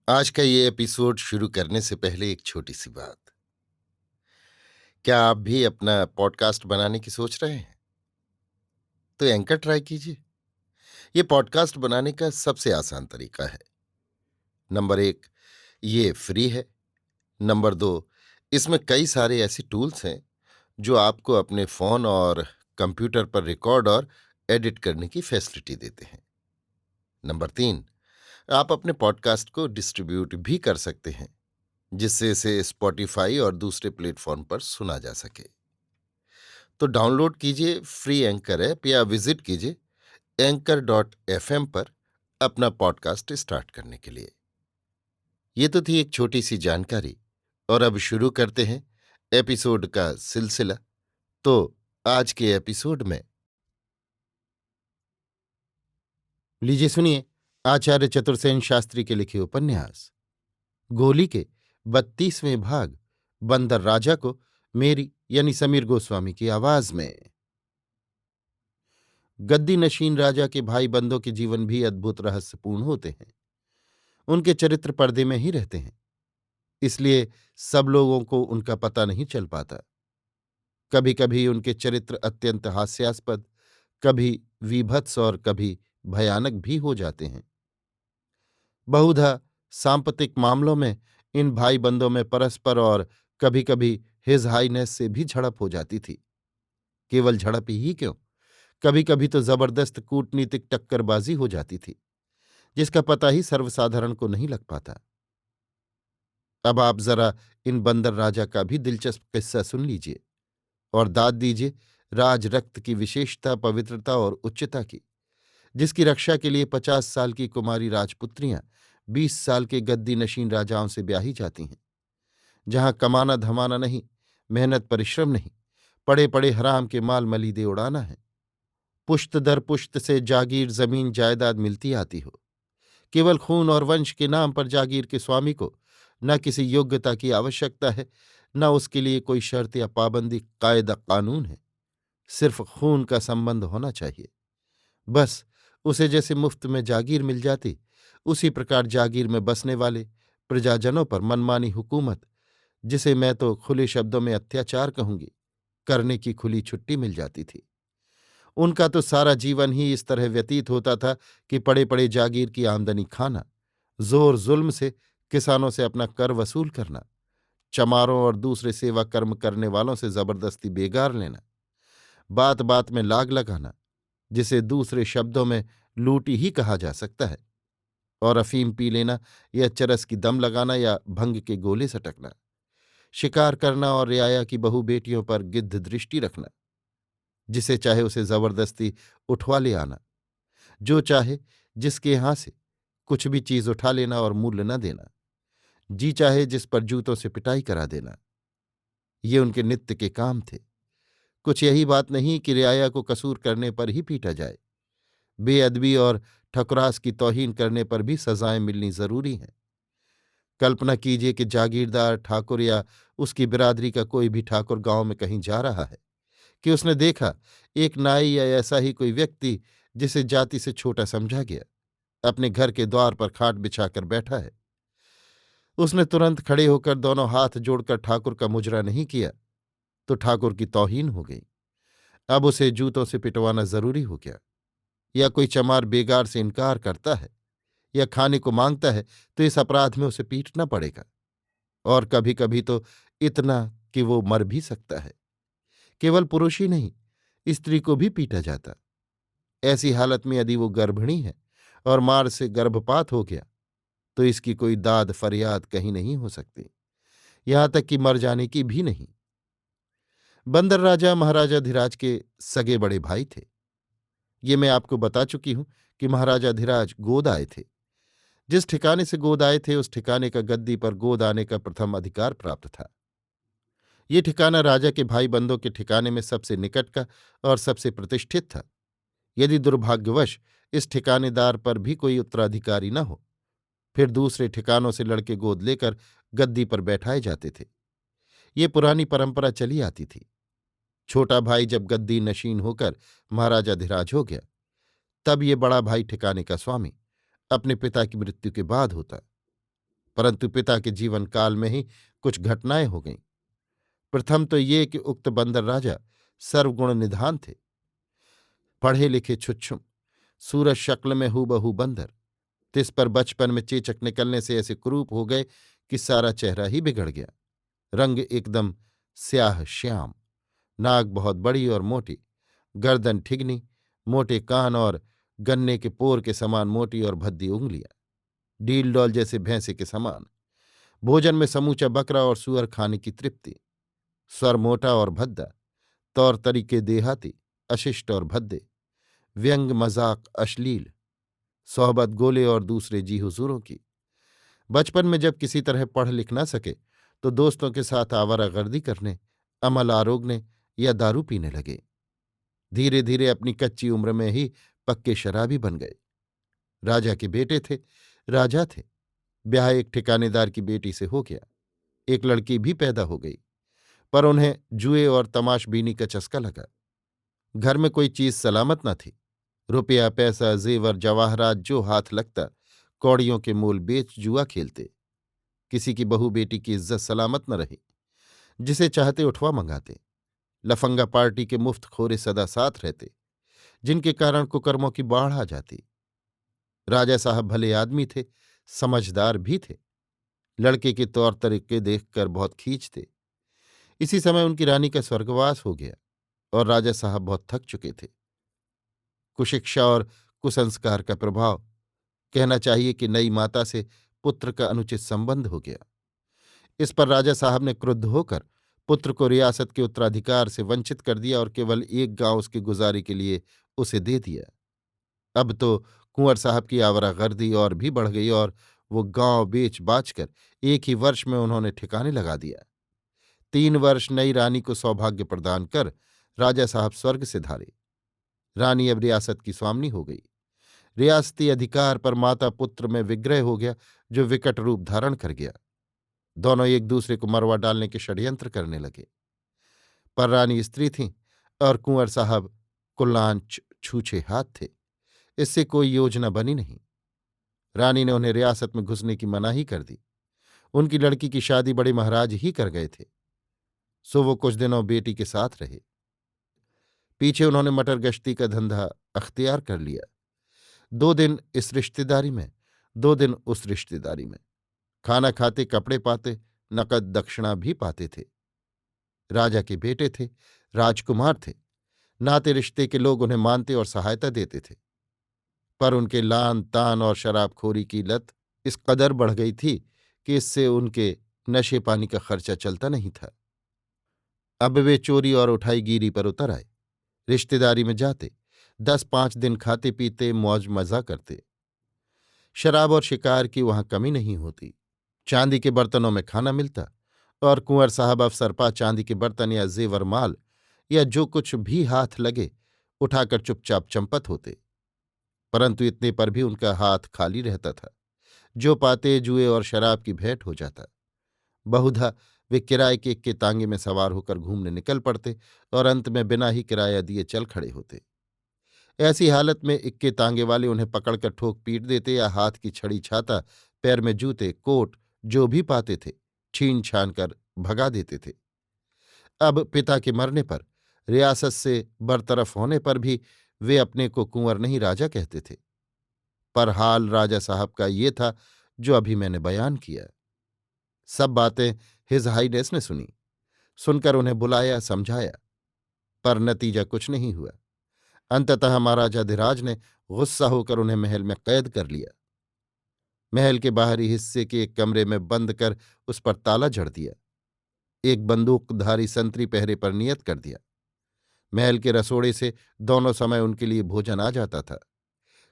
आज का ये एपिसोड शुरू करने से पहले एक छोटी सी बात। क्या आप भी अपना पॉडकास्ट बनाने की सोच रहे हैं? तो एंकर ट्राई कीजिए। ये पॉडकास्ट बनाने का सबसे आसान तरीका है। नंबर एक, ये फ्री है। नंबर दो, इसमें कई सारे ऐसे टूल्स हैं जो आपको अपने फोन और कंप्यूटर पर रिकॉर्ड और एडिट करने की फैसिलिटी देते हैं। नंबर तीन, आप अपने पॉडकास्ट को डिस्ट्रीब्यूट भी कर सकते हैं, जिससे इसे स्पॉटिफाई और दूसरे प्लेटफॉर्म पर सुना जा सके। तो डाउनलोड कीजिए फ्री एंकर ऐप या विजिट कीजिए anchor.fm पर अपना पॉडकास्ट स्टार्ट करने के लिए। ये तो थी एक छोटी सी जानकारी, और अब शुरू करते हैं एपिसोड का सिलसिला। तो आज के एपिसोड में लीजिए सुनिए आचार्य चतुर्सेन शास्त्री के लिखे उपन्यास गोली के 32वें भाग बंदर राजा को मेरी यानी समीर गोस्वामी की आवाज में। गद्दी नशीन राजा के भाई बंदों के जीवन भी अद्भुत रहस्यपूर्ण होते हैं। उनके चरित्र पर्दे में ही रहते हैं, इसलिए सब लोगों को उनका पता नहीं चल पाता। कभी कभी उनके चरित्र अत्यंत हास्यास्पद, कभी वीभत्स और कभी भयानक भी हो जाते हैं। बहुधा सांप्रतिक मामलों में इन भाई बंदों में परस्पर और कभी कभी हिज हाईनेस से भी झड़प हो जाती थी। केवल झड़प ही क्यों, कभी कभी तो जबरदस्त कूटनीतिक टक्करबाजी हो जाती थी, जिसका पता ही सर्वसाधारण को नहीं लग पाता। अब आप जरा इन बंदर राजा का भी दिलचस्प किस्सा सुन लीजिए और दाद दीजिए राज रक्त की विशेषता, पवित्रता और उच्चता की, जिसकी रक्षा के लिए 50 साल की कुमारी राजपुत्रियां 20 साल के गद्दी नशीन राजाओं से ब्याही जाती हैं। जहां कमाना धमाना नहीं, मेहनत परिश्रम नहीं, पड़े पड़े हराम के माल मलीदे उड़ाना है। पुश्त दर पुश्त से जागीर जमीन जायदाद मिलती आती हो। केवल खून और वंश के नाम पर जागीर के स्वामी को न किसी योग्यता की आवश्यकता है, न उसके लिए कोई शर्त या पाबंदी कायदा कानून है। सिर्फ खून का संबंध होना चाहिए, बस। उसे जैसे मुफ्त में जागीर मिल जाती, उसी प्रकार जागीर में बसने वाले प्रजाजनों पर मनमानी हुकूमत, जिसे मैं तो खुले शब्दों में अत्याचार कहूंगी, करने की खुली छुट्टी मिल जाती थी। उनका तो सारा जीवन ही इस तरह व्यतीत होता था कि पड़े पड़े जागीर की आमदनी खाना, जोर जुल्म से किसानों से अपना कर वसूल करना, चमारों और दूसरे सेवा कर्म करने वालों से जबरदस्ती बेगार लेना, बात बात में लाग लगाना, जिसे दूसरे शब्दों में लूटी ही कहा जा सकता है, और अफीम पी लेना या चरस की दम लगाना या भंग के गोले सटकना, शिकार करना और रियाया की बहु बेटियों पर गिद्ध दृष्टि रखना, जिसे चाहे उसे जबरदस्ती उठवा ले आना, जो चाहे जिसके यहां से कुछ भी चीज उठा लेना और मूल्य न देना, जी चाहे जिस पर जूतों से पिटाई करा देना, ये उनके नित्य के काम थे। कुछ यही बात नहीं कि रियाया को कसूर करने पर ही पीटा जाए, बेअदबी और ठकुरास की तौहीन करने पर भी सजाएं मिलनी जरूरी हैं। कल्पना कीजिए कि जागीरदार ठाकुर या उसकी बिरादरी का कोई भी ठाकुर गांव में कहीं जा रहा है कि उसने देखा एक नाई या ऐसा ही कोई व्यक्ति जिसे जाति से छोटा समझा गया, अपने घर के द्वार पर खाट बिछाकर बैठा है। उसने तुरंत खड़े होकर दोनों हाथ जोड़कर ठाकुर का मुजरा नहीं किया तो ठाकुर की तौहीन हो गई। अब उसे जूतों से पिटवाना जरूरी हो गया। या कोई चमार बेगार से इनकार करता है या खाने को मांगता है तो इस अपराध में उसे पीटना पड़ेगा, और कभी कभी तो इतना कि वो मर भी सकता है। केवल पुरुष ही नहीं, स्त्री को भी पीटा जाता। ऐसी हालत में यदि वो गर्भिणी है और मार से गर्भपात हो गया तो इसकी कोई दाद फरियाद कहीं नहीं हो सकती, यहां तक कि मर जाने की भी नहीं। बंदर राजा महाराजा धीराज के सगे बड़े भाई थे। ये मैं आपको बता चुकी हूं कि महाराजा धीराज गोद आए थे। जिस ठिकाने से गोद आए थे उस ठिकाने का गद्दी पर गोद आने का प्रथम अधिकार प्राप्त था। ये ठिकाना राजा के भाई बंदों के ठिकाने में सबसे निकट का और सबसे प्रतिष्ठित था। यदि दुर्भाग्यवश इस ठिकानेदार पर भी कोई उत्तराधिकारी न हो, फिर दूसरे ठिकानों से लड़के गोद लेकर गद्दी पर बैठाए जाते थे। ये पुरानी परंपरा चली आती थी। छोटा भाई जब गद्दी नशीन होकर महाराजा धीराज हो गया, तब ये बड़ा भाई ठिकाने का स्वामी अपने पिता की मृत्यु के बाद होता। परंतु पिता के जीवन काल में ही कुछ घटनाएं हो गईं। प्रथम तो ये कि उक्त बंदर राजा सर्वगुण निधान थे। पढ़े लिखे छुच्छुम, सूरज शक्ल में हूबहू बंदर, तिस पर बचपन में चेचक निकलने से ऐसे कुरूप हो गए कि सारा चेहरा ही बिगड़ गया। रंग एकदम स्याह श्याम, नाक बहुत बड़ी और मोटी, गर्दन ठिगनी, मोटे कान और गन्ने के पोर के समान मोटी और भद्दी उंगलियां, डील डॉल जैसे भैंसे के समान। भोजन में समूचा बकरा और सूअर खाने की तृप्ति। स्वर मोटा और भद्दा, तौर तरीके देहाती, अशिष्ट और भद्दे, व्यंग मजाक अश्लील, सोहबत गोले और दूसरे जी हुजूरों की। बचपन में जब किसी तरह पढ़ लिख न सके तो दोस्तों के साथ आवारागर्दी करने, अमल आरोगने या दारू पीने लगे। धीरे धीरे अपनी कच्ची उम्र में ही पक्के शराबी बन गए। राजा के बेटे थे, राजा थे। ब्याह एक ठिकानेदार की बेटी से हो गया। एक लड़की भी पैदा हो गई, पर उन्हें जुए और तमाशबीनी का चस्का लगा। घर में कोई चीज सलामत न थी। रुपया पैसा जेवर जवाहरात जो हाथ लगता, कौड़ियों के मूल बेच जुआ खेलते। किसी की बहू बेटी की इज्जत सलामत न रही। जिसे चाहते उठवा मंगाते। लफंगा पार्टी के मुफ्त खोरे सदा साथ रहते, जिनके कारण कुकर्मों की बाढ़ आ जाती। राजा साहब भले आदमी थे, समझदार भी थे। लड़के के तौर तरीके देखकर बहुत खींच थे। इसी समय उनकी रानी का स्वर्गवास हो गया और राजा साहब बहुत थक चुके थे। कुशिक्षा और कुसंस्कार का प्रभाव, कहना चाहिए कि नई माता से पुत्र का अनुचित संबंध हो गया। इस पर राजा साहब ने क्रुद्ध होकर पुत्र को रियासत के उत्तराधिकार से वंचित कर दिया और केवल एक गांव उसकी गुजारी के लिए उसे दे दिया। अब तो कुंवर साहब की आवारागर्दी और भी बढ़ गई और वो गांव बेच बाच कर एक ही वर्ष में उन्होंने ठिकाने लगा दिया। 3 वर्ष नई रानी को सौभाग्य प्रदान कर राजा साहब स्वर्ग से धारे। रानी अब रियासत की स्वामिनी हो गई। रियासती अधिकार पर माता पुत्र में विग्रह हो गया, जो विकट रूप धारण कर गया। दोनों एक दूसरे को मरवा डालने के षड्यंत्र करने लगे। पर रानी स्त्री थीं और कुंवर साहब कुल्लांच छूछे हाथ थे। इससे कोई योजना बनी नहीं। रानी ने उन्हें रियासत में घुसने की मनाही कर दी। उनकी लड़की की शादी बड़े महाराज ही कर गए थे। सो वो कुछ दिनों बेटी के साथ रहे। पीछे उन्होंने मटर गश्ती का धंधा अख्तियार कर लिया। 2 दिन इस रिश्तेदारी में, 2 दिन उस रिश्तेदारी में। खाना खाते, कपड़े पाते, नकद दक्षिणा भी पाते थे। राजा के बेटे थे, राजकुमार थे। नाते रिश्ते के लोग उन्हें मानते और सहायता देते थे। पर उनके लान तान और शराबखोरी की लत इस कदर बढ़ गई थी कि इससे उनके नशे पानी का खर्चा चलता नहीं था। अब वे चोरी और उठाईगीरी पर उतर आए। रिश्तेदारी में जाते, 10-5 दिन खाते पीते मौज मजा करते। शराब और शिकार की वहां कमी नहीं होती। चांदी के बर्तनों में खाना मिलता और कुंवर साहब अफसरपा चांदी के बर्तन या जेवर माल या जो कुछ भी हाथ लगे उठाकर चुपचाप चंपत होते। परंतु इतने पर भी उनका हाथ खाली रहता था। जो पाते जुए और शराब की भेंट हो जाता। बहुधा वे किराए के इक्के तांगे में सवार होकर घूमने निकल पड़ते और अंत में बिना ही किराया दिए चल खड़े होते। ऐसी हालत में इक्के तांगे वाले उन्हें पकड़कर ठोक पीट देते या हाथ की छड़ी छाता, पैर में जूते कोट जो भी पाते थे छीन छान कर भगा देते थे। अब पिता के मरने पर, रियासत से बरतरफ होने पर भी वे अपने को कुंवर नहीं राजा कहते थे। पर हाल राजा साहब का ये था जो अभी मैंने बयान किया। सब बातें हिज हाइनेस ने सुनी। सुनकर उन्हें बुलाया, समझाया, पर नतीजा कुछ नहीं हुआ। अंततः महाराजाधिराज ने गुस्सा होकर उन्हें महल में कैद कर लिया। महल के बाहरी हिस्से के एक कमरे में बंद कर उस पर ताला जड़ दिया। एक बंदूकधारी संतरी पहरे पर नियत कर दिया। महल के रसोड़े से दोनों समय उनके लिए भोजन आ जाता था।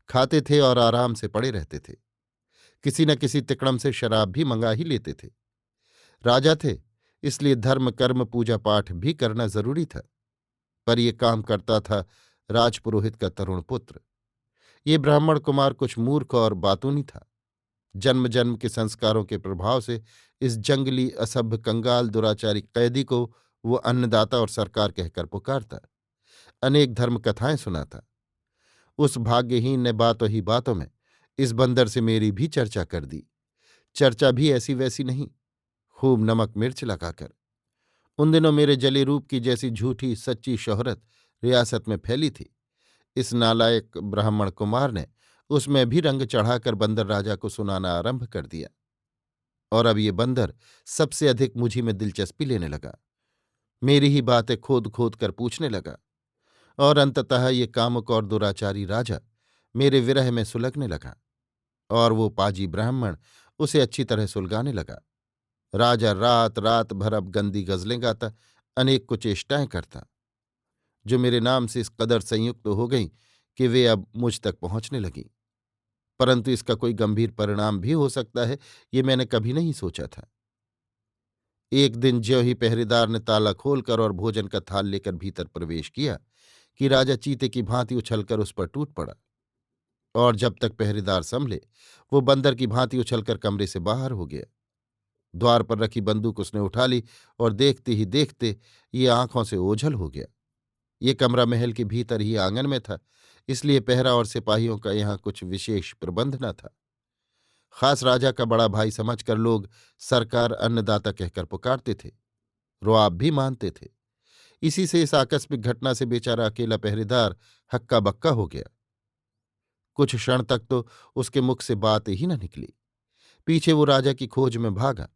खाते थे और आराम से पड़े रहते थे। किसी न किसी तिकड़म से शराब भी मंगा ही लेते थे। राजा थे, इसलिए धर्म कर्म पूजा पाठ भी करना जरूरी था। पर यह काम करता था राजपुरोहित का तरुण पुत्र। ये ब्राह्मण कुमार कुछ मूर्ख और बातूनी था। जन्म जन्म के संस्कारों के प्रभाव से इस जंगली असभ्य कंगाल दुराचारी कैदी को वो अन्नदाता और सरकार कहकर पुकारता। अनेक धर्म कथाएं सुनाता। उस भाग्यहीन ने बातों ही बातों में इस बंदर से मेरी भी चर्चा कर दी। चर्चा भी ऐसी वैसी नहीं, खूब नमक मिर्च लगाकर। उन दिनों मेरे जले रूप की जैसी झूठी सच्ची शोहरत रियासत में फैली थी, इस नालायक ब्राह्मण कुमार ने उसमें भी रंग चढ़ाकर बंदर राजा को सुनाना आरंभ कर दिया। और अब ये बंदर सबसे अधिक मुझी में दिलचस्पी लेने लगा, मेरी ही बातें खोद खोद कर पूछने लगा, और अंततः ये कामुक और दुराचारी राजा मेरे विरह में सुलगने लगा, और वो पाजी ब्राह्मण उसे अच्छी तरह सुलगाने लगा। राजा रात रात भर अब गंदी गजलें गाता, अनेक कुचेष्टाएं करता, जो मेरे नाम से इस कदर संयुक्त हो गईं कि वे अब मुझ तक पहुंचने लगीं। परंतु इसका कोई गंभीर परिणाम भी हो सकता है, ये मैंने कभी नहीं सोचा था। एक दिन ज्यों ही पहरेदार ने ताला खोलकर और भोजन का थाल लेकर भीतर प्रवेश किया कि राजा चीते की भांति उछलकर उस पर टूट पड़ा, और जब तक पहरेदार संभले वो बंदर की भांति उछलकर कमरे से बाहर हो गया। द्वार पर रखी बंदूक उसने उठा ली, और देखते ही देखते ये आंखों से ओझल हो गया। ये कमरा महल के भीतर ही आंगन में था, इसलिए पहरा और सिपाहियों का यहाँ कुछ विशेष प्रबंध न था। खास राजा का बड़ा भाई समझकर लोग सरकार अन्नदाता कहकर पुकारते थे, रुआब भी मानते थे। इसी से इस आकस्मिक घटना से बेचारा अकेला पहरेदार हक्का बक्का हो गया। कुछ क्षण तक तो उसके मुख से बात ही न निकली। पीछे वो राजा की खोज में भागा,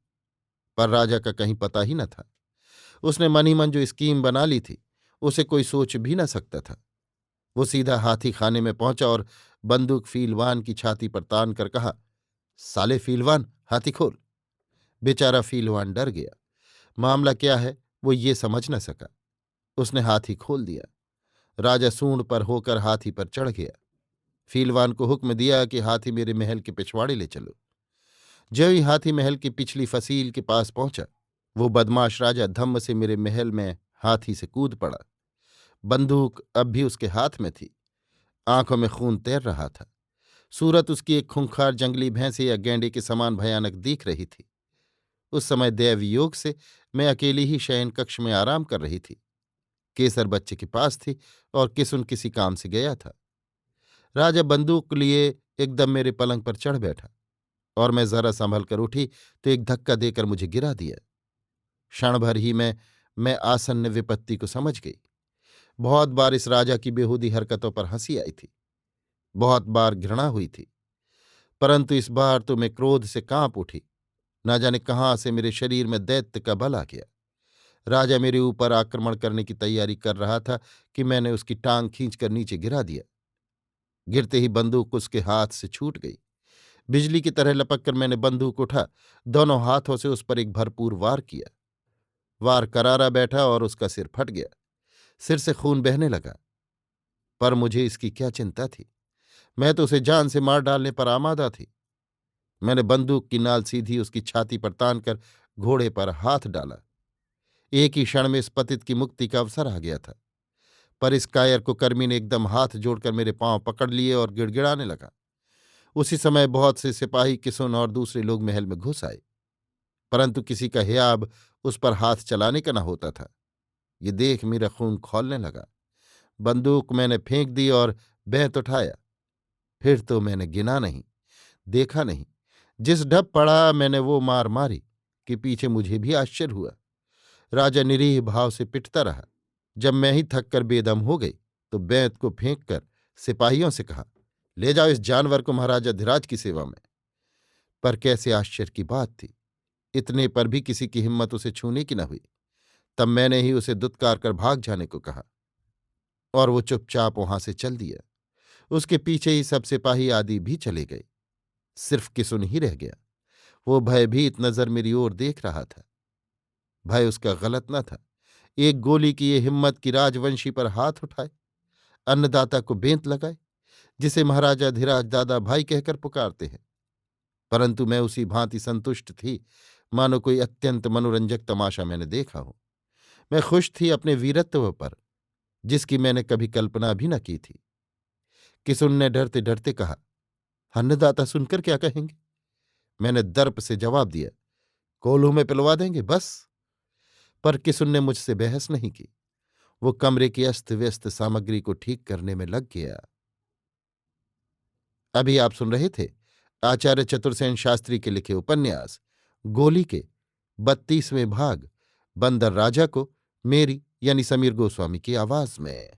पर राजा का कहीं पता ही न था। उसने मन ही मन जो स्कीम बना ली थी, उसे कोई सोच भी न सकता था। वो सीधा हाथी खाने में पहुंचा और बंदूक फीलवान की छाती पर तान कर कहा, साले फीलवान, हाथी खोल। बेचारा फीलवान डर गया। मामला क्या है वो ये समझ न सका। उसने हाथी खोल दिया। राजा सूंड पर होकर हाथी पर चढ़ गया। फीलवान को हुक्म दिया कि हाथी मेरे महल के पिछवाड़े ले चलो। ज्यों ही हाथी महल की पिछली फसील के पास पहुंचा, वो बदमाश राजा धम्म से मेरे महल में हाथी से कूद पड़ा। बंदूक अब भी उसके हाथ में थी। आंखों में खून तैर रहा था। सूरत उसकी एक खूंखार जंगली भैंसे या गैंडे के समान भयानक दिख रही थी। उस समय दैव योग से मैं अकेली ही शयन कक्ष में आराम कर रही थी। केसर बच्चे के पास थी और किसुन किसी काम से गया था। राजा बंदूक लिए एकदम मेरे पलंग पर चढ़ बैठा, और मैं जरा संभल कर उठी तो एक धक्का देकर मुझे गिरा दिया। क्षण भर ही में मैं आसन्न विपत्ति को समझ गई। बहुत बार इस राजा की बेहूदी हरकतों पर हंसी आई थी, बहुत बार घृणा हुई थी, परंतु इस बार तो मैं क्रोध से कांप उठी। न जाने कहाँ से मेरे शरीर में दैत्य का बल आ गया। राजा मेरे ऊपर आक्रमण करने की तैयारी कर रहा था कि मैंने उसकी टांग खींचकर नीचे गिरा दिया। गिरते ही बंदूक उसके हाथ से छूट गई। बिजली की तरह लपक कर मैंने बंदूक उठा, दोनों हाथों से उस पर एक भरपूर वार किया। वार करारा बैठा और उसका सिर फट गया। सिर से खून बहने लगा, पर मुझे इसकी क्या चिंता थी। मैं तो उसे जान से मार डालने पर आमादा थी। मैंने बंदूक की नाल सीधी उसकी छाती पर तान कर घोड़े पर हाथ डाला। एक ही क्षण में इस पतित की मुक्ति का अवसर आ गया था, पर इस कायर को कर्मी ने एकदम हाथ जोड़कर मेरे पांव पकड़ लिए और गिड़गिड़ाने लगा। उसी समय बहुत से सिपाही, किसुन और दूसरे लोग महल में घुस आए, परंतु किसी का हियाब उस पर हाथ चलाने का न होता था। ये देख मेरा खून खौलने लगा। बंदूक मैंने फेंक दी और बेंत उठाया। फिर तो मैंने गिना नहीं, देखा नहीं। जिस ढप पड़ा मैंने वो मार मारी कि पीछे मुझे भी आश्चर्य हुआ। राजा निरीह भाव से पिटता रहा। जब मैं ही थक कर बेदम हो गई तो बेंत को फेंक कर सिपाहियों से कहा, ले जाओ इस जानवर को महाराजा धीराज की सेवा में। पर कैसे आश्चर्य की बात थी, इतने पर भी किसी की हिम्मत उसे छूने की न हुई। तब मैंने ही उसे दुत्कार कर भाग जाने को कहा, और वो चुपचाप वहां से चल दिया। उसके पीछे ही सब सिपाही आदि भी चले गए। सिर्फ किसुन ही रह गया। वो भयभीत नजर मेरी ओर देख रहा था। भय उसका गलत न था। एक गोली की ये हिम्मत की राजवंशी पर हाथ उठाए, अन्नदाता को बेंत लगाए, जिसे महाराजा धीराज दादा भाई कहकर पुकारते हैं। परंतु मैं उसी भांति संतुष्ट थी मानो कोई अत्यंत मनोरंजक तमाशा मैंने देखा हो। मैं खुश थी अपने वीरत्व पर, जिसकी मैंने कभी कल्पना भी न की थी। किसुन ने डरते डरते कहा, अन्नदाता सुनकर क्या कहेंगे? मैंने दर्प से जवाब दिया, कोल्हू में पिलवा देंगे बस। पर किसुन ने मुझसे बहस नहीं की। वो कमरे की अस्त व्यस्त सामग्री को ठीक करने में लग गया। अभी आप सुन रहे थे आचार्य चतुर्सेन शास्त्री के लिखे उपन्यास गोली के 32वें भाग बंदर राजा को मेरी यानी समीर गोस्वामी की आवाज में।